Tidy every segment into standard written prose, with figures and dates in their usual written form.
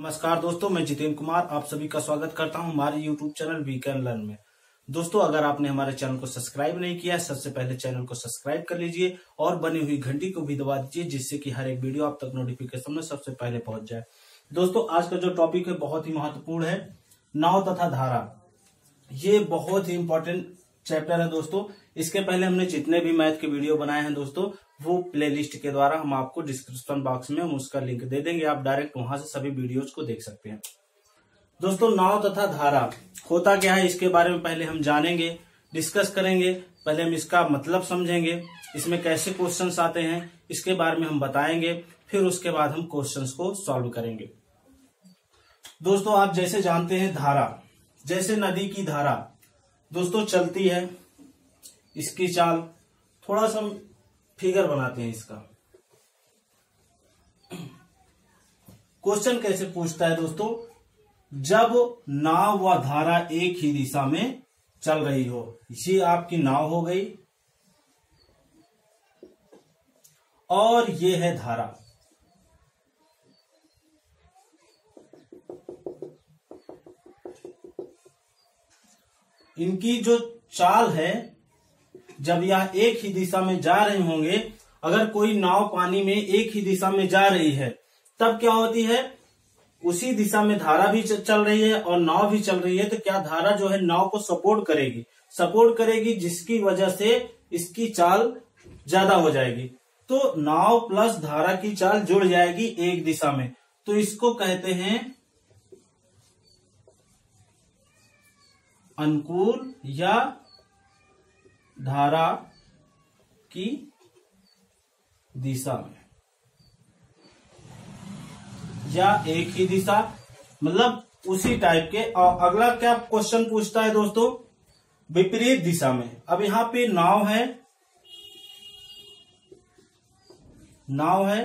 नमस्कार दोस्तों, मैं जितेंद्र कुमार आप सभी का स्वागत करता हूं हमारे YouTube channel we can learn में। दोस्तों, अगर आपने हमारे चैनल को सब्सक्राइब नहीं किया है, सबसे पहले चैनल को सब्सक्राइब कर लीजिए और बनी हुई घंटी को भी दबा दीजिए, जिससे कि हर एक वीडियो आप तक नोटिफिकेशन में सबसे पहले पहुंच जाए। दोस्तों, आज का जो टॉपिक है बहुत ही महत्वपूर्ण है, नाव तथा धारा। ये बहुत ही इंपॉर्टेंट चैप्टर है दोस्तों। इसके पहले हमने जितने भी मैथ के वीडियो बनाए हैं दोस्तों, वो प्लेलिस्ट के द्वारा हम आपको डिस्क्रिप्शन बॉक्स में हम उसका लिंक दे देंगे, आप डायरेक्ट वहां से सभी वीडियोज को देख सकते हैं। दोस्तों, नाव तथा धारा होता क्या है, इसके बारे में पहले हम जानेंगे, डिस्कस करेंगे। पहले हम इसका मतलब समझेंगे, इसमें कैसे क्वेश्चंस आते हैं इसके बारे में हम बताएंगे, फिर उसके बाद हम क्वेश्चंस को सॉल्व करेंगे। दोस्तों, आप जैसे जानते हैं धारा, जैसे नदी की धारा दोस्तों चलती है, इसकी चाल, थोड़ा सा हम फिगर बनाते हैं इसका। क्वेश्चन कैसे पूछता है दोस्तों, जब नाव व धारा एक ही दिशा में चल रही हो। ये आपकी नाव हो गई और ये है धारा। इनकी जो चाल है, जब यह एक ही दिशा में जा रहे होंगे, अगर कोई नाव पानी में एक ही दिशा में जा रही है, तब क्या होती है, उसी दिशा में धारा भी चल रही है और नाव भी चल रही है, तो क्या धारा जो है नाव को सपोर्ट करेगी, जिसकी वजह से इसकी चाल ज्यादा हो जाएगी। तो नाव प्लस धारा की चाल जुड़ जाएगी एक दिशा में, तो इसको कहते हैं अनुकूल या धारा की दिशा में, या एक ही दिशा, मतलब उसी टाइप के। और अगला क्या क्वेश्चन पूछता है दोस्तों, विपरीत दिशा में। अब यहां पे नाव है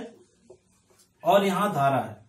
और यहां धारा है।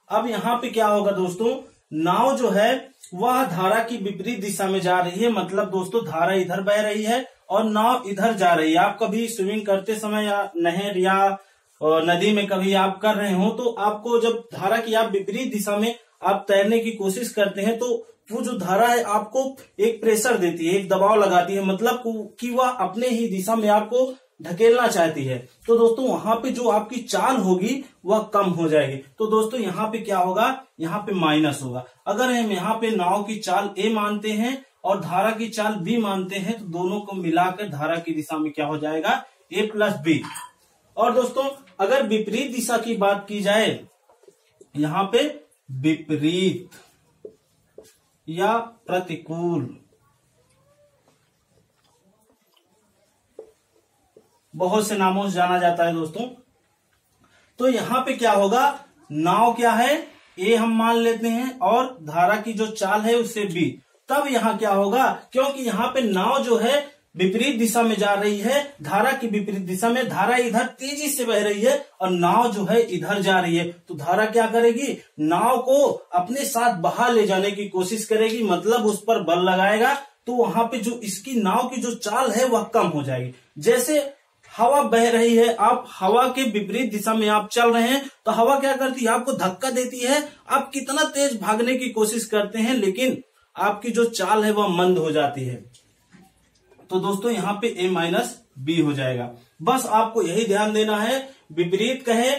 अब यहां पे क्या होगा दोस्तों, नाव जो है वह धारा की विपरीत दिशा में जा रही है, मतलब दोस्तों धारा इधर बह रही है और नाव इधर जा रही है। आप कभी स्विमिंग करते समय या नहर या नदी में कभी आप कर रहे हो, तो आपको जब धारा की आप विपरीत दिशा में आप तैरने की कोशिश करते हैं, तो वो जो धारा है आपको एक प्रेशर देती है, एक दबाव लगाती है, मतलब कि वह अपने ही दिशा में आपको ढकेलना चाहती है। तो दोस्तों वहां पे जो आपकी चाल होगी वह कम हो जाएगी। तो दोस्तों यहाँ पे क्या होगा, यहाँ पे माइनस होगा। अगर हम यहाँ पे नाव की चाल ए मानते हैं और धारा की चाल बी मानते हैं, तो दोनों को मिलाकर धारा की दिशा में क्या हो जाएगा, ए प्लस बी। और दोस्तों अगर विपरीत दिशा की बात की जाए, यहाँ पे विपरीत या प्रतिकूल, बहुत से नामों से जाना जाता है दोस्तों। तो यहां पे क्या होगा, नाव क्या है, ए हम मान लेते हैं और धारा की जो चाल है उससे बी। तब यहां क्या होगा, क्योंकि यहां पे नाव जो है विपरीत दिशा में जा रही है, धारा की विपरीत दिशा में, धारा इधर तेजी से बह रही है और नाव जो है इधर जा रही है, तो धारा क्या करेगी, नाव को अपने साथ बहा ले जाने की कोशिश करेगी, मतलब उस पर बल लगाएगा। तो वहां पे जो इसकी नाव की जो चाल है वह कम हो जाएगी। जैसे हवा बह रही है, आप हवा के विपरीत दिशा में आप चल रहे हैं, तो हवा क्या करती है, आपको धक्का देती है। आप कितना तेज भागने की कोशिश करते हैं, लेकिन आपकी जो चाल है वह मंद हो जाती है। तो दोस्तों यहाँ पे ए माइनस बी हो जाएगा। बस आपको यही ध्यान देना है, विपरीत कहे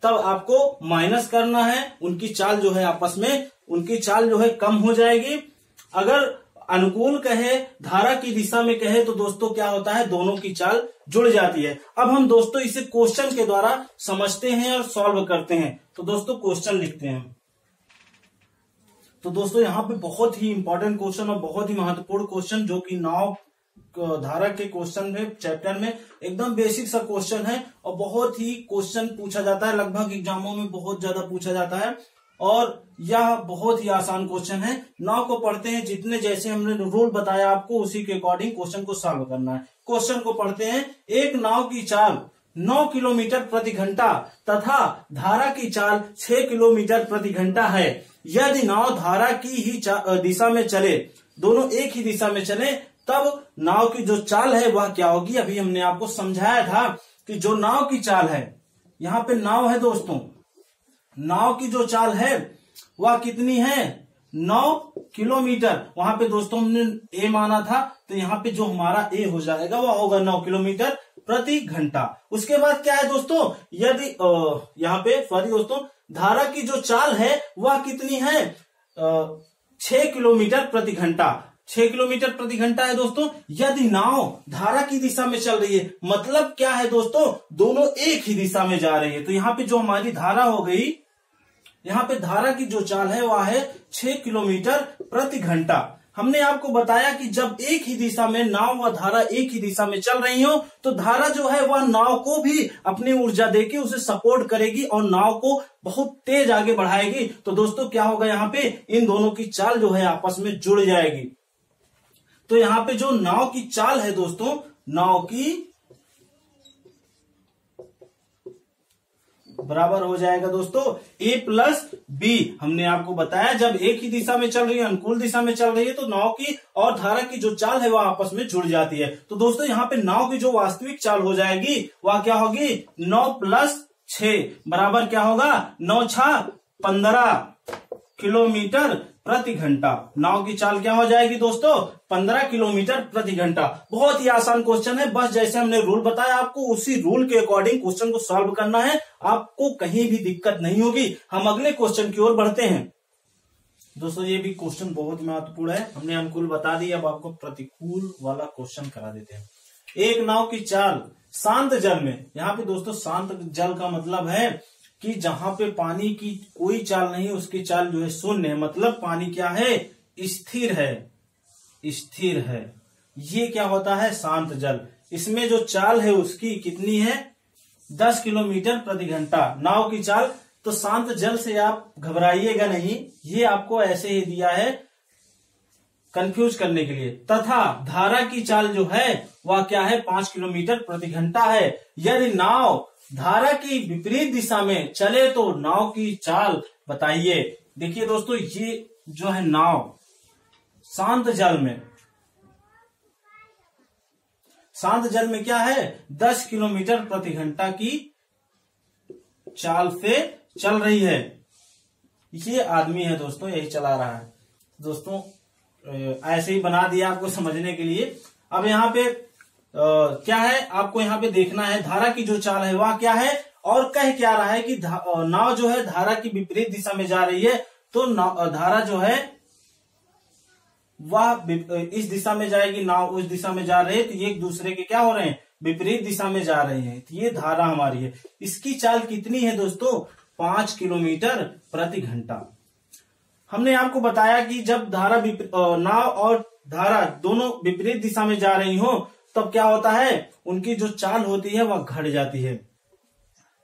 तब आपको माइनस करना है, उनकी चाल जो है आपस में, उनकी चाल जो है कम हो जाएगी। अगर अनुकूल कहे, धारा की दिशा में कहे, तो दोस्तों क्या होता है, दोनों की चाल जुड़ जाती है। अब हम दोस्तों इसे क्वेश्चन के द्वारा समझते हैं और सॉल्व करते हैं। तो दोस्तों क्वेश्चन लिखते हैं। तो दोस्तों यहाँ पे बहुत ही इंपॉर्टेंट क्वेश्चन और बहुत ही महत्वपूर्ण क्वेश्चन, जो कि नाव धारा के क्वेश्चन में, चैप्टर में एकदम बेसिक सा क्वेश्चन है और बहुत ही क्वेश्चन पूछा जाता है, लगभग एग्जामों में बहुत ज्यादा पूछा जाता है और यह बहुत ही आसान क्वेश्चन है। नाव को पढ़ते हैं, जितने जैसे हमने रूल बताया आपको उसी के अकॉर्डिंग क्वेश्चन को सॉल्व करना है। क्वेश्चन को पढ़ते हैं। एक नाव की चाल 9 किलोमीटर प्रति घंटा तथा धारा की चाल 6 किलोमीटर प्रति घंटा है। यदि नाव धारा की ही दिशा में चले, दोनों एक ही दिशा में चले, तब नाव की जो चाल है वह क्या होगी। अभी हमने आपको समझाया था कि जो नाव की चाल है, यहाँ पे नाव है दोस्तों, नाव की जो चाल है वह कितनी है, 9 किलोमीटर। वहां पे दोस्तों हमने ए माना था, तो यहाँ पे जो हमारा ए हो जाएगा वह होगा 9 किलोमीटर प्रति घंटा। उसके बाद क्या है दोस्तों, यदि यहाँ पे सॉरी दोस्तों, धारा की जो चाल है वह कितनी है, 6 किलोमीटर प्रति घंटा। 6 किलोमीटर प्रति घंटा है दोस्तों। यदि नाव धारा की दिशा में चल रही है, मतलब क्या है दोस्तों, दोनों एक ही दिशा में जा रही है, तो यहाँ पे जो हमारी धारा हो गई, यहाँ पे धारा की जो चाल है वह है 6 किलोमीटर प्रति घंटा। हमने आपको बताया कि जब एक ही दिशा में नाव व धारा एक ही दिशा में चल रही हो, तो धारा जो है वह नाव को भी अपनी ऊर्जा देके उसे सपोर्ट करेगी और नाव को बहुत तेज आगे बढ़ाएगी। तो दोस्तों क्या होगा, यहाँ पे इन दोनों की चाल जो है आपस में जुड़ जाएगी। तो यहाँ पे जो नाव की चाल है दोस्तों, नाव की बराबर हो जाएगा दोस्तों a प्लस बी। हमने आपको बताया जब एक ही दिशा में चल रही है, अनुकूल दिशा में चल रही है, तो नाव की और धारा की जो चाल है वह आपस में जुड़ जाती है। तो दोस्तों यहाँ पे नाव की जो वास्तविक चाल हो जाएगी वह क्या होगी, 9 प्लस 6 बराबर क्या होगा, 9 छा 15 किलोमीटर प्रति घंटा। नाव की चाल क्या हो जाएगी दोस्तों, 15 किलोमीटर प्रति घंटा। बहुत ही आसान क्वेश्चन है, बस जैसे हमने रूल बताया आपको उसी रूल के अकॉर्डिंग क्वेश्चन को सॉल्व करना है, आपको कहीं भी दिक्कत नहीं होगी। हम अगले क्वेश्चन की ओर बढ़ते हैं दोस्तों। ये भी क्वेश्चन बहुत महत्वपूर्ण है, हमने अनुकूल बता दी, अब आपको प्रतिकूल वाला क्वेश्चन करा देते हैं। एक नाव की चाल शांत जल में, यहाँ पे दोस्तों शांत जल का मतलब है कि जहां पे पानी की कोई चाल नहीं, उसकी चाल जो है शून्य है, मतलब पानी क्या है, स्थिर है, स्थिर है। ये क्या होता है, शांत जल। इसमें जो चाल है उसकी कितनी है, 10 किलोमीटर प्रति घंटा नाव की चाल। तो शांत जल से आप घबराइएगा नहीं, ये आपको ऐसे ही दिया है कंफ्यूज करने के लिए। तथा धारा की चाल जो है वह क्या है, 5 किलोमीटर प्रति घंटा है। यदि नाव धारा की विपरीत दिशा में चले तो नाव की चाल बताइए। देखिए दोस्तों, ये जो है नाव शांत जल में, शांत जल में क्या है, 10 किलोमीटर प्रति घंटा की चाल से चल रही है। ये आदमी है दोस्तों, यही चला रहा है दोस्तों। ऐसे ही बना दिया आपको समझने के लिए। अब यहाँ पे क्या है, आपको यहाँ पे देखना है धारा की जो चाल है वह क्या है, और कह क्या रहा है कि नाव जो है धारा की विपरीत दिशा में जा रही है। तो धारा जो है वह इस दिशा में जाएगी, नाव उस दिशा में जा रही है, तो ये एक दूसरे के क्या हो रहे हैं, विपरीत दिशा में जा रहे हैं। तो ये धारा हमारी है। इसकी चाल कितनी है दोस्तों, 5 किलोमीटर प्रति घंटा। हमने आपको बताया कि जब धारा नाव और धारा दोनों विपरीत दिशा में जा रही हो, तब क्या होता है, उनकी जो चाल होती है वह घट जाती है।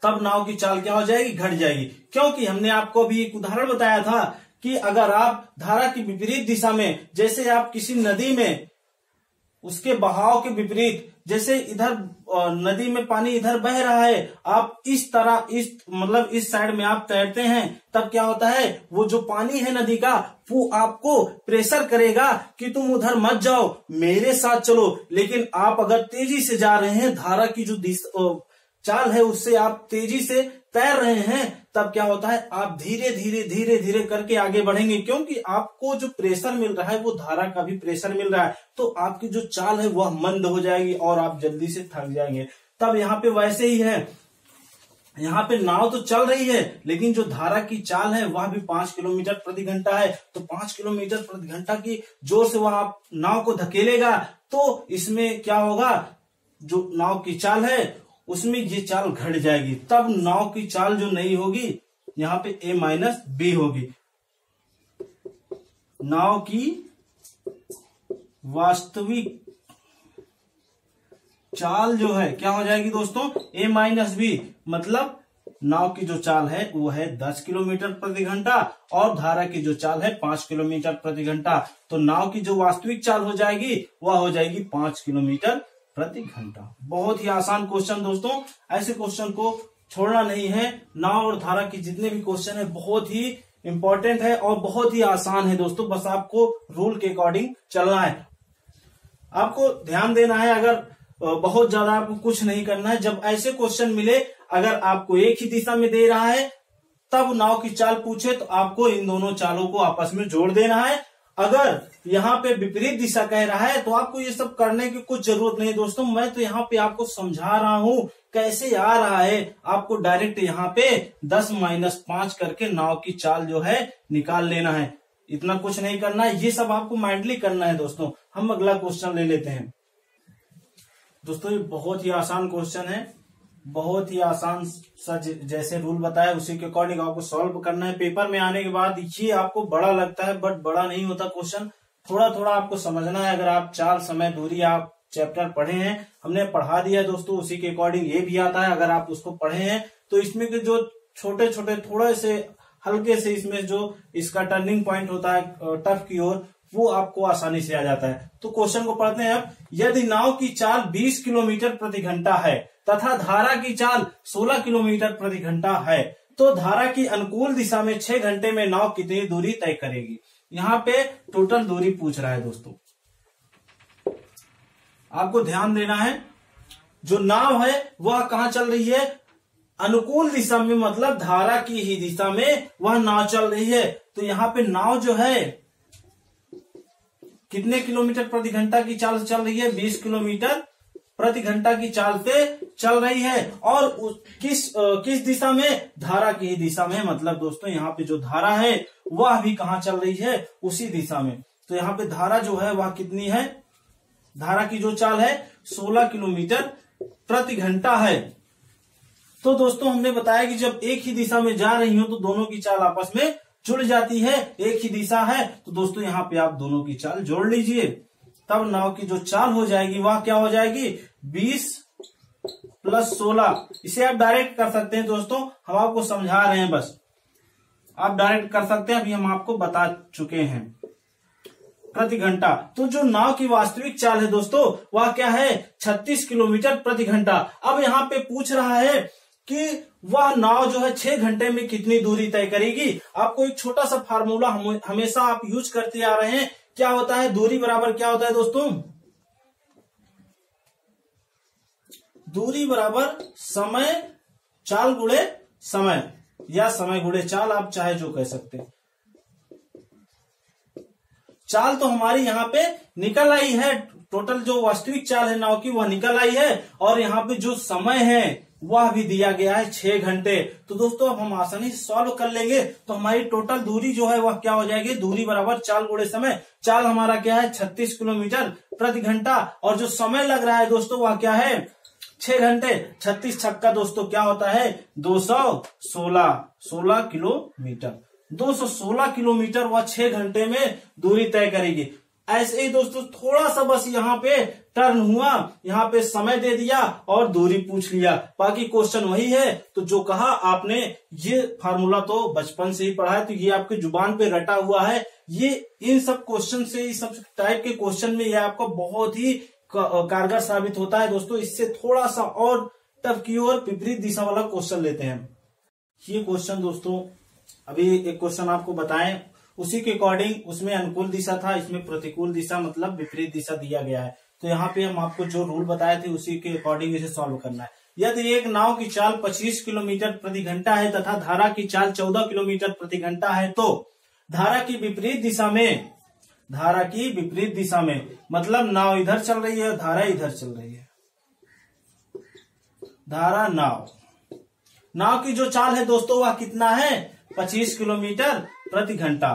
तब नाव की चाल क्या हो जाएगी, घट जाएगी। क्योंकि हमने आपको अभी एक उदाहरण बताया था कि अगर आप धारा की विपरीत दिशा में, जैसे आप किसी नदी में उसके बहाव के विपरीत, जैसे इधर नदी में पानी इधर बह रहा है, आप इस तरह मतलब इस साइड में आप तैरते हैं, तब क्या होता है, वो जो पानी है नदी का वो आपको प्रेशर करेगा कि तुम उधर मत जाओ, मेरे साथ चलो। लेकिन आप अगर तेजी से जा रहे हैं, धारा की जो चाल है उससे आप तेजी से तैर रहे हैं, तब क्या होता है, आप धीरे धीरे धीरे धीरे करके आगे बढ़ेंगे, क्योंकि आपको जो प्रेशर मिल रहा है वो धारा का भी प्रेशर मिल रहा है। तो आपकी जो चाल है वह मंद हो जाएगी और आप जल्दी से थक जाएंगे। तब यहाँ पे वैसे ही है, यहाँ पे नाव तो चल रही है, लेकिन जो धारा की चाल है वह भी 5 किलोमीटर प्रति घंटा है। तो 5 किलोमीटर प्रति घंटा की जोर से वह आप नाव को धकेलेगा, तो इसमें क्या होगा, जो नाव की चाल है उसमें ये चाल घट जाएगी। तब नाव की चाल जो नहीं होगी, यहाँ पे a माइनस बी होगी। नाव की वास्तविक चाल जो है क्या हो जाएगी दोस्तों, a माइनस बी। मतलब नाव की जो चाल है वो है 10 किलोमीटर प्रति घंटा और धारा की जो चाल है 5 किलोमीटर प्रति घंटा। तो नाव की जो वास्तविक चाल हो जाएगी वह हो जाएगी 5 किलोमीटर प्रति घंटा। बहुत ही आसान क्वेश्चन दोस्तों, ऐसे क्वेश्चन को छोड़ना नहीं है। नाव और धारा की जितने भी क्वेश्चन है बहुत ही इंपॉर्टेंट है और बहुत ही आसान है दोस्तों, बस आपको रूल के अकॉर्डिंग चलना है। आपको ध्यान देना है, अगर बहुत ज्यादा आपको कुछ नहीं करना है। जब ऐसे क्वेश्चन मिले, अगर आपको एक ही दिशा में दे रहा है तब नाव की चाल पूछे तो आपको इन दोनों चालों को आपस में जोड़ देना है। अगर यहाँ पे विपरीत दिशा कह रहा है तो आपको ये सब करने की कुछ जरूरत नहीं दोस्तों। मैं तो यहाँ पे आपको समझा रहा हूँ कैसे आ रहा है। आपको डायरेक्ट यहाँ पे 10-5 करके नाव की चाल जो है निकाल लेना है। इतना कुछ नहीं करना है, ये सब आपको माइंडली करना है दोस्तों। हम अगला क्वेश्चन ले लेते हैं दोस्तों। ये बहुत ही आसान क्वेश्चन है, बहुत ही आसान सा जैसे रूल बताया उसी के अकॉर्डिंग आपको सॉल्व करना है। पेपर में आने के बाद ये आपको बड़ा लगता है बट बड़ा नहीं होता क्वेश्चन, थोड़ा थोड़ा आपको समझना है। अगर आप चाल, समय, दूरी आप चैप्टर पढ़े हैं, हमने पढ़ा दिया दोस्तों, उसी के अकॉर्डिंग ये भी आता है। अगर आप उसको पढ़े हैं तो इसमें के जो छोटे छोटे थोड़े से हल्के से इसमें जो इसका टर्निंग पॉइंट होता है टफ की ओर, वो आपको आसानी से आ जाता है। तो क्वेश्चन को पढ़ते हैं अब। यदि नाव की चाल 20 किलोमीटर प्रति घंटा है तथा धारा की चाल 16 किलोमीटर प्रति घंटा है तो धारा की अनुकूल दिशा में 6 घंटे में नाव कितनी दूरी तय करेगी। यहाँ पे टोटल दूरी पूछ रहा है दोस्तों। आपको ध्यान देना है, जो नाव है वह कहाँ चल रही है, अनुकूल दिशा में, मतलब धारा की ही दिशा में वह नाव चल रही है। तो यहाँ पे नाव जो है कितने किलोमीटर प्रति घंटा की चाल से चल रही है, 20 किलोमीटर प्रति घंटा की चाल से चल रही है। और किस दिशा में, धारा की ही दिशा में, मतलब दोस्तों यहाँ पे जो धारा है वह भी कहाँ चल रही है, उसी दिशा में। तो यहाँ पे धारा जो है वह कितनी है, धारा की जो चाल है 16 किलोमीटर प्रति घंटा है। तो दोस्तों हमने बताया कि जब एक ही दिशा में जा रही हो तो दोनों की चाल आपस में जुड़ जाती है। एक ही दिशा है तो दोस्तों यहाँ पे आप दोनों की चाल जोड़ लीजिए, तब नाव की जो चाल हो जाएगी वह क्या हो जाएगी, 20 + 16। इसे आप डायरेक्ट कर सकते हैं दोस्तों, हम आपको समझा रहे हैं, बस आप डायरेक्ट कर सकते हैं, अभी हम आपको बता चुके हैं। प्रति घंटा, तो जो नाव की वास्तविक चाल है दोस्तों वह क्या है, 36 किलोमीटर प्रति घंटा। अब यहाँ पे पूछ रहा है कि वह नाव जो है 6 घंटे में कितनी दूरी तय करेगी। आपको एक छोटा सा फार्मूला हमेशा आप यूज करते आ रहे हैं, क्या होता है, दूरी बराबर क्या होता है दोस्तों, दूरी बराबर समय चाल गुणे समय, या समय गुणे चाल, आप चाहे जो कह सकते हैं। चाल तो हमारी यहाँ पे निकल आई है, टोटल जो वास्तविक चाल है नाव की वह निकल आई है, और यहाँ पे जो समय है वह भी दिया गया है 6 घंटे। तो दोस्तों अब हम आसानी से सॉल्व कर लेंगे। तो हमारी टोटल दूरी जो है वह क्या हो जाएगी, दूरी बराबर चाल गुणे समय। चाल हमारा क्या है 36 किलोमीटर प्रति घंटा, और जो समय लग रहा है दोस्तों वह क्या है 6 घंटे। 36 छक्का दोस्तों क्या होता है 216 किलोमीटर। 216 किलोमीटर वह 6 घंटे में दूरी तय करेगी। ऐसे ही दोस्तों थोड़ा सा बस यहाँ पे टर्न हुआ, यहाँ पे समय दे दिया और दूरी पूछ लिया, बाकी क्वेश्चन वही है। तो जो कहा आपने, ये फार्मूला तो बचपन से ही पढ़ा है, तो ये आपके जुबान पे रटा हुआ है। ये इन सब क्वेश्चन से, इस सब टाइप के क्वेश्चन में यह आपका बहुत ही कारगर साबित होता है दोस्तों। इससे थोड़ा सा और टफ की ओर विपरीत दिशा वाला क्वेश्चन लेते हैं। ये क्वेश्चन दोस्तों अभी एक क्वेश्चन आपको बताएं, उसी के अकॉर्डिंग, उसमें अनुकूल दिशा था, इसमें प्रतिकूल दिशा मतलब विपरीत दिशा दिया गया है। तो यहाँ पे हम आपको जो रूल बताए थे उसी के अकॉर्डिंग इसे सॉल्व करना है। यदि एक नाव की चाल 25 किलोमीटर प्रति घंटा है तथा धारा की चाल 14 किलोमीटर प्रति घंटा है तो धारा की विपरीत दिशा में, धारा की विपरीत दिशा में मतलब नाव इधर चल रही है, धारा इधर चल रही है, धारा नाव की जो चाल है दोस्तों वह कितना है 25 किलोमीटर प्रति घंटा,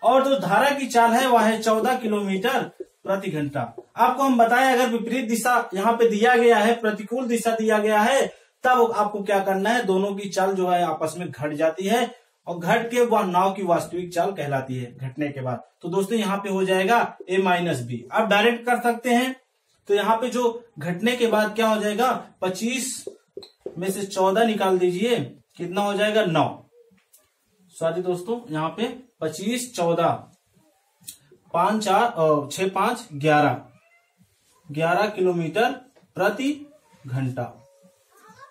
और जो धारा की चाल है वह है 14 किलोमीटर प्रति घंटा। आपको हम बताएं अगर विपरीत दिशा यहाँ पे दिया गया है, प्रतिकूल दिशा दिया गया है, तब आपको क्या करना है, दोनों की चाल जो है आपस में घट जाती है और घट के वह नाव की वास्तविक चाल कहलाती है घटने के बाद। तो दोस्तों यहाँ पे हो जाएगा a - b। आप डायरेक्ट कर सकते हैं, तो यहाँ पे जो घटने के बाद क्या हो जाएगा, 25 में से 14 निकाल दीजिए, कितना हो जाएगा 9। सॉरी दोस्तों, यहाँ पे 25 14 5 4 6 5 11 किलोमीटर प्रति घंटा।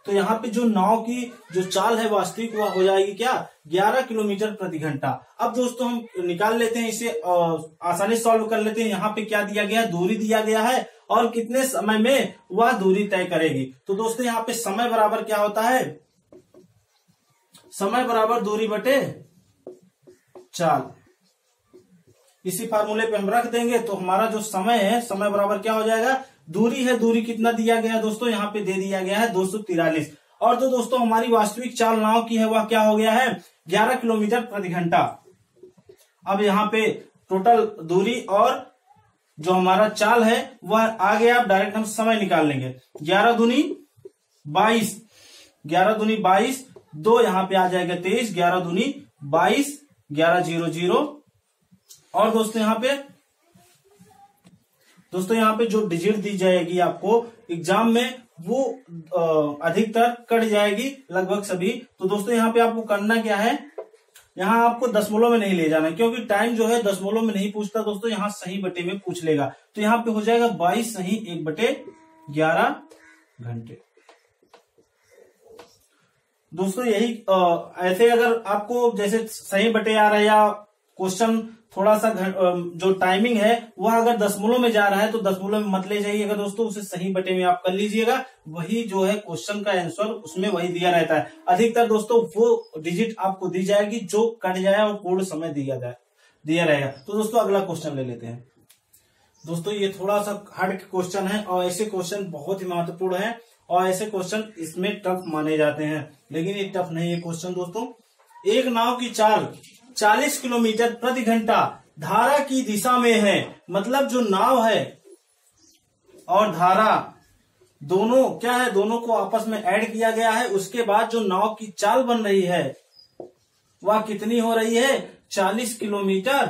तो यहाँ पे जो नाव की जो चाल है वास्तविक वह हो जाएगी क्या 11 किलोमीटर प्रति घंटा। अब दोस्तों हम निकाल लेते हैं इसे, आसानी से सॉल्व कर लेते हैं। यहाँ पे क्या दिया गया है, दूरी दिया गया है और कितने समय में वह दूरी तय करेगी। तो दोस्तों यहाँ पे समय बराबर क्या होता है, समय बराबर दूरी बटे चाल। इसी फार्मूले पे हम रख देंगे तो हमारा जो समय है, समय बराबर क्या हो जाएगा, दूरी है, दूरी कितना दिया गया है दोस्तों, यहाँ पे दे दिया गया है 243। और जो दोस्तों हमारी वास्तविक चाल नाव की है वह क्या हो गया है 11 किलोमीटर प्रति घंटा। अब यहाँ पे टोटल दूरी और जो हमारा चाल है वह आ गया। अब डायरेक्ट हम समय निकाल लेंगे। 11 दूनी 22, 11 दूनी 22, 2 यहाँ पे आ जाएगा 23, 11 दूनी 22, 11 0 0। और दोस्तों यहाँ पे जो डिजिट दी जाएगी आपको एग्जाम में वो अधिकतर कट जाएगी लगभग सभी। तो दोस्तों यहाँ पे आपको करना क्या है, यहाँ आपको दशमलव में नहीं ले जाना, क्योंकि टाइम जो है दशमलव में नहीं पूछता दोस्तों, यहाँ सही बटे में पूछ लेगा। तो यहाँ पे हो जाएगा 22 सही 1/11 घंटे। दोस्तों यही ऐसे अगर आपको जैसे सही बटे आ रहा है या क्वेश्चन थोड़ा सा जो टाइमिंग है वह अगर दशमलव में जा रहा है तो दशमलव में मत ले जाइएगा दोस्तों, उसे सही बटे में आप कर लीजिएगा। वही जो है क्वेश्चन का आंसर उसमें वही दिया रहता है। अधिकतर दोस्तों वो डिजिट आपको दी जाएगी जो कट जाए और पूर्ण समय दिया रहेगा। तो दोस्तों अगला क्वेश्चन ले लेते हैं। दोस्तों ये थोड़ा सा हार्ड क्वेश्चन है और ऐसे क्वेश्चन बहुत ही महत्वपूर्ण है और ऐसे क्वेश्चन इसमें टफ माने जाते हैं, लेकिन ये टफ नहीं है क्वेश्चन दोस्तों। एक नाव की चाल 40 किलोमीटर प्रति घंटा धारा की दिशा में है, मतलब जो नाव है और धारा दोनों क्या है, दोनों को आपस में ऐड किया गया है। उसके बाद जो नाव की चाल बन रही है वह कितनी हो रही है 40 किलोमीटर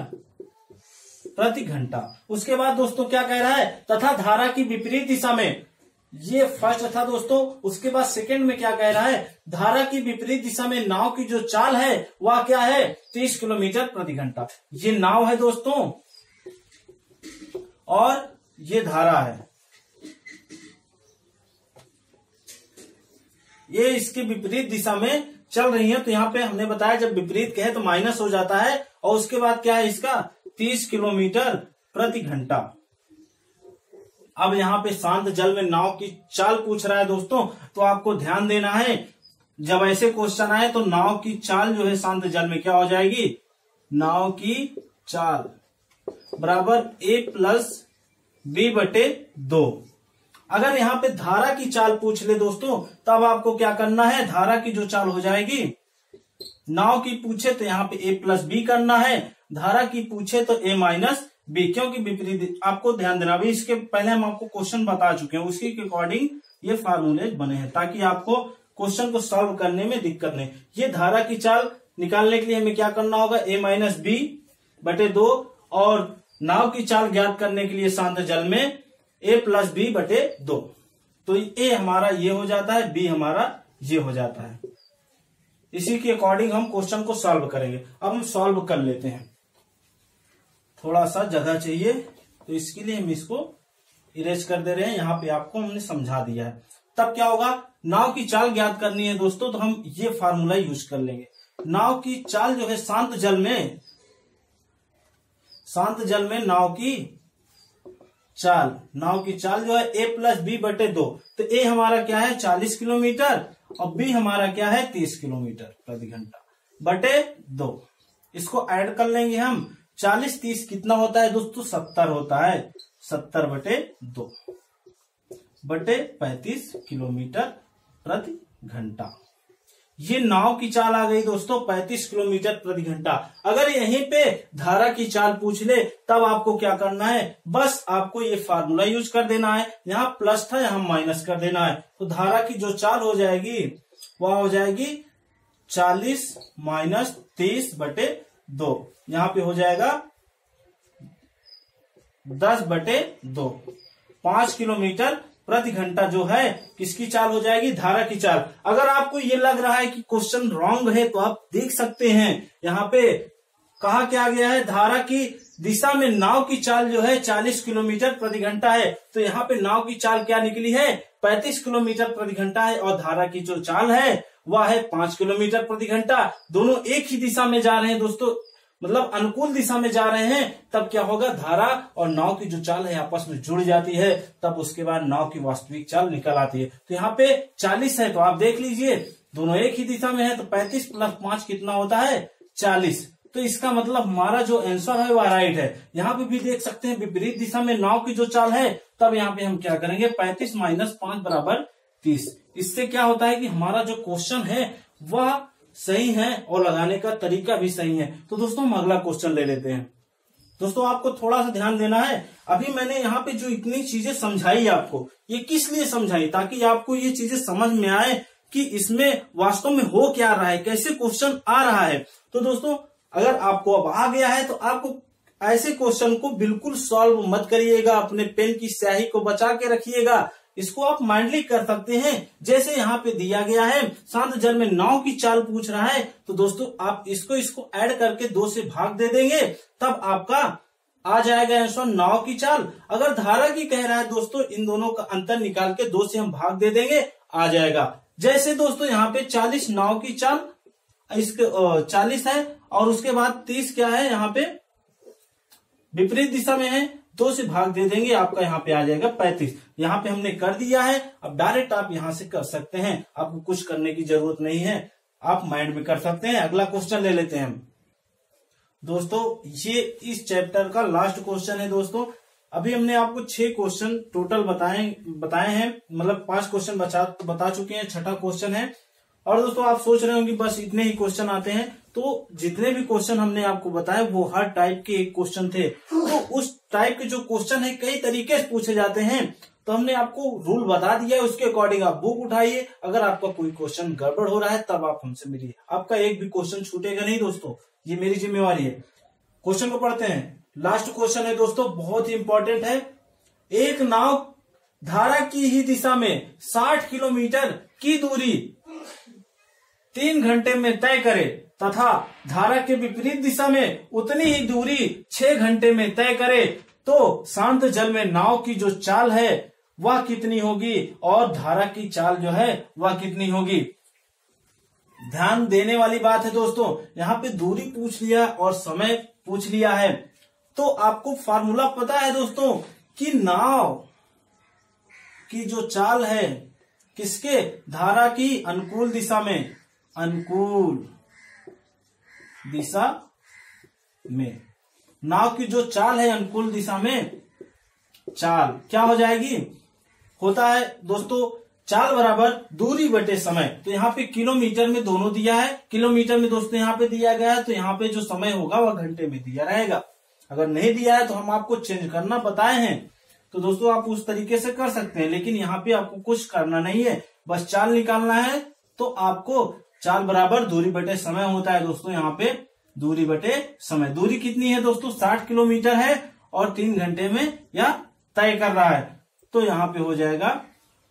प्रति घंटा। उसके बाद दोस्तों क्या कह रहा है, तथा धारा की विपरीत दिशा में, ये फर्स्ट था दोस्तों। उसके बाद सेकंड में क्या कह रहा है, धारा की विपरीत दिशा में नाव की जो चाल है वह क्या है 30 किलोमीटर प्रति घंटा। ये नाव है दोस्तों और ये धारा है, ये इसके विपरीत दिशा में चल रही है। तो यहाँ पे हमने बताया जब विपरीत कहे तो माइनस हो जाता है और उसके बाद क्या है इसका 30 किलोमीटर प्रति घंटा। अब यहाँ पे शांत जल में नाव की चाल पूछ रहा है दोस्तों, तो आपको ध्यान देना है जब ऐसे क्वेश्चन आए तो नाव की चाल जो है शांत जल में क्या हो जाएगी, नाव की चाल बराबर a+b/2। अगर यहाँ पे धारा की चाल पूछ ले दोस्तों तब आपको क्या करना है, धारा की जो चाल हो जाएगी, नाव की पूछे तो यहाँ पे a+b करना है, धारा की पूछे तो a-b, क्योंकि विपरीत। आपको ध्यान देना, अभी इसके पहले हम आपको क्वेश्चन बता चुके हैं, उसके अकॉर्डिंग ये फार्मूले बने हैं ताकि आपको क्वेश्चन को सॉल्व करने में दिक्कत नहीं। ये धारा की चाल निकालने के लिए हमें क्या करना होगा, a-b/2 और नाव की चाल ज्ञात करने के लिए शांत जल में a+b/2। तो a हमारा ये हो जाता है, b हमारा ये हो जाता है। इसी के अकॉर्डिंग हम क्वेश्चन को सॉल्व करेंगे। अब हम सॉल्व कर लेते हैं, थोड़ा सा जगह चाहिए तो इसके लिए हम इसको इरेज कर दे रहे हैं। यहाँ पे आपको हमने समझा दिया है। तब क्या होगा, नाव की चाल ज्ञात करनी है दोस्तों तो हम ये फार्मूला यूज कर लेंगे। नाव की चाल जो है शांत जल में नाव की चाल जो है a+b/2। तो a हमारा क्या है 40 किलोमीटर और b हमारा क्या है 30 किलोमीटर प्रति घंटा बटे 2। इसको ऐड कर लेंगे हम, 40-30 कितना होता है दोस्तों 70 होता है, 70/2 बटे 35 किलोमीटर प्रति घंटा। ये नाव की चाल आ गई दोस्तों 35 किलोमीटर प्रति घंटा। अगर यहीं पे धारा की चाल पूछ ले तब आपको क्या करना है, बस आपको ये फार्मूला यूज कर देना है। यहाँ प्लस था यहाँ माइनस कर देना है। तो धारा की जो चाल हो जाएगी वह हो जाएगी 40 - 30/2। यहाँ पे हो जाएगा 10/2। 5 किलोमीटर प्रति घंटा जो है किसकी चाल हो जाएगी, धारा की चाल। अगर आपको ये लग रहा है कि क्वेश्चन रॉन्ग है तो आप देख सकते हैं यहाँ पे कहा क्या गया है, धारा की दिशा में नाव की चाल जो है 40 किलोमीटर प्रति घंटा है। तो यहाँ पे नाव की चाल क्या निकली है 35 किलोमीटर प्रति घंटा है और धारा की जो चाल है वह है 5 किलोमीटर प्रति घंटा। दोनों एक ही दिशा में जा रहे हैं दोस्तों, मतलब अनुकूल दिशा में जा रहे हैं, तब क्या होगा, धारा और नाव की जो चाल है आपस में जुड़ जाती है, तब उसके बाद नाव की वास्तविक चाल निकल आती है। तो यहाँ पे 40 है, तो आप देख लीजिए दोनों एक ही दिशा में है, तो 35 प्लस 5 कितना होता है, 40। तो इसका मतलब हमारा जो आंसर है वह राइट है। यहाँ पे भी देख सकते हैं विपरीत दिशा में नाव की जो चाल है, तब यहाँ पे हम क्या करेंगे, 35 माइनस 5 बराबर 30। इससे क्या होता है कि हमारा जो क्वेश्चन है वह सही है और लगाने का तरीका भी सही है। तो दोस्तों हम अगला क्वेश्चन ले लेते हैं। दोस्तों आपको थोड़ा सा ध्यान देना है, अभी मैंने यहाँ पे जो इतनी चीजें समझाई आपको, ये किस लिए समझाई, ताकि आपको ये चीजें समझ में आए कि इसमें वास्तव में हो क्या रहा है, कैसे क्वेश्चन आ रहा है। तो दोस्तों अगर आपको अब आ गया है तो आपको ऐसे क्वेश्चन को बिल्कुल सॉल्व मत करिएगा, अपने पेन की स्याही को बचा के रखिएगा, इसको आप माइंडली कर सकते हैं। जैसे यहाँ पे दिया गया है शांत जल में नाव की चाल पूछ रहा है, तो दोस्तों आप इसको ऐड करके 2 से भाग दे देंगे, तब आपका आ जाएगा आंसर नाव की चाल। अगर धारा की कह रहा है दोस्तों, इन दोनों का अंतर निकाल के 2 से हम भाग दे देंगे, आ जाएगा। जैसे दोस्तों यहाँ पे 40 नाव की चाल, इसके 40 है और उसके बाद 30 क्या है, यहाँ पे विपरीत दिशा में है, 2 से भाग दे देंगे, आपका यहाँ पे आ जाएगा 35। यहाँ पे हमने कर दिया है, अब डायरेक्ट आप यहाँ से कर सकते हैं, आपको कुछ करने की जरूरत नहीं है, आप माइंड में कर सकते हैं। अगला क्वेश्चन ले लेते हैं दोस्तों, ये इस चैप्टर का लास्ट क्वेश्चन है दोस्तों। अभी हमने आपको 6 क्वेश्चन टोटल बताए हैं, मतलब 5 क्वेश्चन बता चुके हैं, 6ठा क्वेश्चन है। और दोस्तों आप सोच रहे होंगे बस इतने ही क्वेश्चन आते हैं, तो जितने भी क्वेश्चन हमने आपको बताए वो हर टाइप के एक क्वेश्चन थे। तो उस टाइप के जो क्वेश्चन है कई तरीके से पूछे जाते हैं, तो हमने आपको रूल बता दिया है, उसके अकॉर्डिंग आप बुक उठाइए। अगर आपका कोई क्वेश्चन गड़बड़ हो रहा है तब आप हमसे मिलिए, आपका एक भी क्वेश्चन छूटेगा नहीं दोस्तों, ये मेरी जिम्मेवारी है। क्वेश्चन को पढ़ते हैं। लास्ट क्वेश्चन है दोस्तों, बहुत ही इंपॉर्टेंट है। एक नाव धारा की ही दिशा में 60 किलोमीटर की दूरी 3 घंटे में तय करे तथा धारा के विपरीत दिशा में उतनी ही दूरी 6 घंटे में तय करे, तो शांत जल में नाव की जो चाल है वह कितनी होगी और धारा की चाल जो है वह कितनी होगी। ध्यान देने वाली बात है दोस्तों, यहाँ पे दूरी पूछ लिया और समय पूछ लिया है, तो आपको फार्मूला पता है दोस्तों कि नाव की जो चाल है किसके, धारा की अनुकूल दिशा में, अनुकूल दिशा में नाव की जो चाल है अनुकूल दिशा में, चाल क्या हो जाएगी, होता है दोस्तों चाल बराबर दूरी बटे समय। तो यहाँ पे किलोमीटर में दोनों दिया है, किलोमीटर में दोस्तों यहाँ पे दिया गया है, तो यहाँ पे जो समय होगा वह घंटे में दिया रहेगा। अगर नहीं दिया है तो हम आपको चेंज करना बताए हैं, तो दोस्तों आप उस तरीके से कर सकते हैं, लेकिन यहाँ पे आपको कुछ करना नहीं है, बस चाल निकालना है। तो आपको चाल बराबर दूरी बटे समय होता है दोस्तों, यहाँ पे दूरी बटे समय। दूरी कितनी है दोस्तों, 60 किलोमीटर है और 3 घंटे में यह तय कर रहा है, तो यहाँ पे हो जाएगा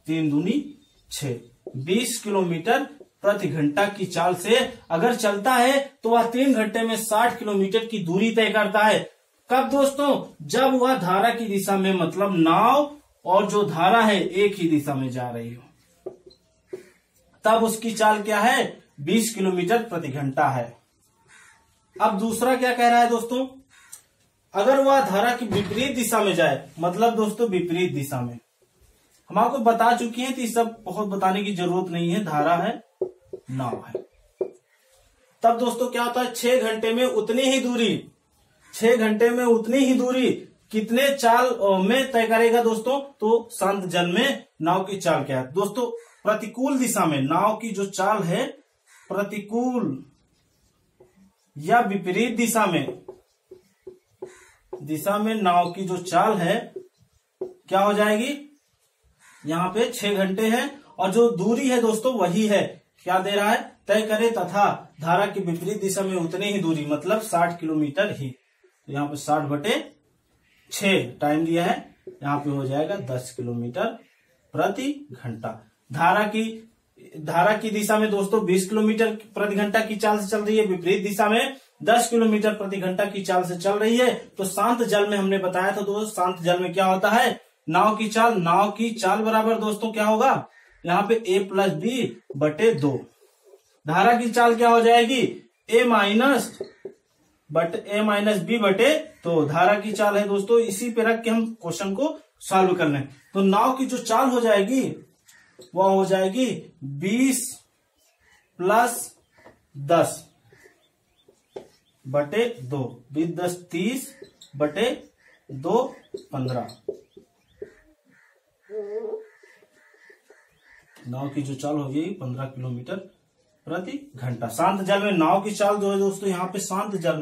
3 दूनी 6, 20 किलोमीटर प्रति घंटा की चाल से अगर चलता है तो वह 3 घंटे में 60 किलोमीटर की दूरी तय करता है। कब दोस्तों, जब वह धारा की दिशा में, मतलब नाव और जो धारा है एक ही दिशा में जा रही हो, तब उसकी चाल क्या है, 20 किलोमीटर प्रति घंटा है। अब दूसरा क्या कह रहा है दोस्तों, अगर वह धारा की विपरीत दिशा में जाए, मतलब दोस्तों विपरीत दिशा में, हम आपको बता चुके हैं, तो ये सब बहुत बताने की जरूरत नहीं है, धारा है नाव है। तब दोस्तों क्या होता है, 6 घंटे में उतनी ही दूरी, 6 घंटे में उतनी ही दूरी कितने चाल में तय करेगा दोस्तों, तो शांत जल में नाव की चाल क्या है दोस्तों, प्रतिकूल दिशा में नाव की जो चाल है, प्रतिकूल या विपरीत दिशा में नाव की जो चाल है क्या हो जाएगी, यहाँ पे 6 घंटे है और जो दूरी है दोस्तों वही है, क्या दे रहा है, तय करे तथा धारा की विपरीत दिशा में उतनी ही दूरी, मतलब 60 किलोमीटर ही। तो यहाँ पे 60/6 टाइम दिया है, यहाँ पे हो जाएगा 10 किलोमीटर प्रति घंटा। धारा की दिशा में दोस्तों 20 किलोमीटर प्रति घंटा की चाल से चल रही है, विपरीत दिशा में 10 किलोमीटर प्रति घंटा की चाल से चल रही है। तो शांत जल में हमने बताया था दोस्तों, शांत जल में क्या होता है, नाव की चाल बराबर दोस्तों क्या होगा, यहाँ पे a प्लस बी बटे 2। धारा की चाल क्या हो जाएगी, a माइनस बी बटे 2 धारा की चाल है दोस्तों। इसी पे रख के हम क्वेश्चन को सॉल्व कर लें। तो नाव की जो चाल हो जाएगी वह हो जाएगी 20 प्लस 10 बटे 2, 20 10 30 बटे 2 15। नाव की जो चाल हो गई 15 किलोमीटर प्रति घंटा। शांत जल में नाव की चाल जो है दोस्तों, यहाँ पे शांत जल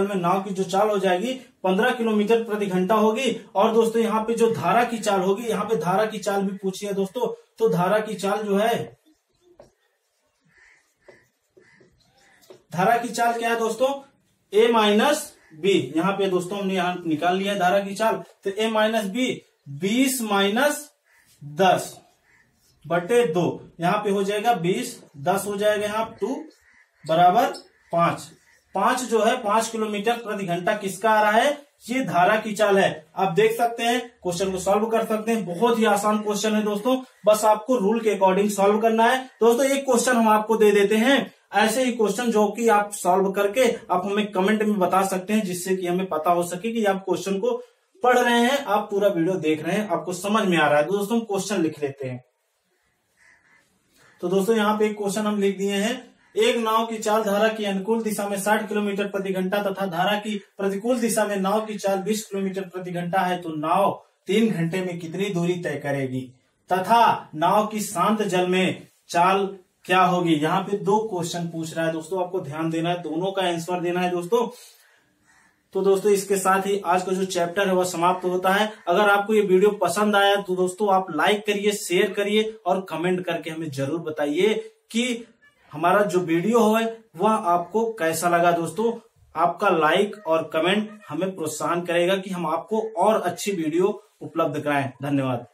में नाव की जो चाल हो जाएगी 15 किलोमीटर प्रति घंटा होगी। और दोस्तों यहाँ पे जो धारा की चाल होगी, यहाँ पे धारा की चाल भी पूछी है दोस्तों। तो धारा की चाल जो है, धारा की चाल क्या है दोस्तों, a माइनस बी। यहाँ पे दोस्तों हमने यहाँ निकाल लिया है धारा की चाल। तो a माइनस बी 20 माइनस 10 बटे 2, यहाँ पे हो जाएगा 20, 10 हो जाएगा यहाँ 2 बराबर 5। 5 जो है 5 किलोमीटर प्रति घंटा किसका आ रहा है, ये धारा की चाल है। आप देख सकते हैं, क्वेश्चन को सॉल्व कर सकते हैं। बहुत ही आसान क्वेश्चन है दोस्तों, बस आपको रूल के अकॉर्डिंग सॉल्व करना है। दोस्तों एक क्वेश्चन हम आपको दे देते हैं, ऐसे ही क्वेश्चन जो कि आप सॉल्व करके आप हमें कमेंट में बता सकते हैं, जिससे कि हमें पता हो सके कि आप क्वेश्चन को पढ़ रहे हैं, आप पूरा वीडियो देख रहे हैं, आपको समझ में आ रहा है। तो दोस्तों हम क्वेश्चन लिख लेते हैं। तो दोस्तों यहाँ पे एक क्वेश्चन हम लिख दिए हैं, एक नाव की चाल धारा की अनुकूल दिशा में 60 किलोमीटर प्रति घंटा तथा धारा की प्रतिकूल दिशा में नाव की चाल 20 किलोमीटर प्रति घंटा है, तो नाव 3 घंटे में कितनी दूरी तय करेगी तथा नाव की शांत जल में चाल क्या होगी। यहाँ पे 2 क्वेश्चन पूछ रहा है दोस्तों, आपको ध्यान देना है, दोनों का आंसर देना है दोस्तों। तो दोस्तों इसके साथ ही आज का जो चैप्टर है वह समाप्त होता है। अगर आपको ये वीडियो पसंद आया तो दोस्तों आप लाइक करिए, शेयर करिए और कमेंट करके हमें जरूर बताइए कि हमारा जो वीडियो है वह आपको कैसा लगा। दोस्तों आपका लाइक और कमेंट हमें प्रोत्साहन करेगा कि हम आपको और अच्छी वीडियो उपलब्ध कराएं। धन्यवाद।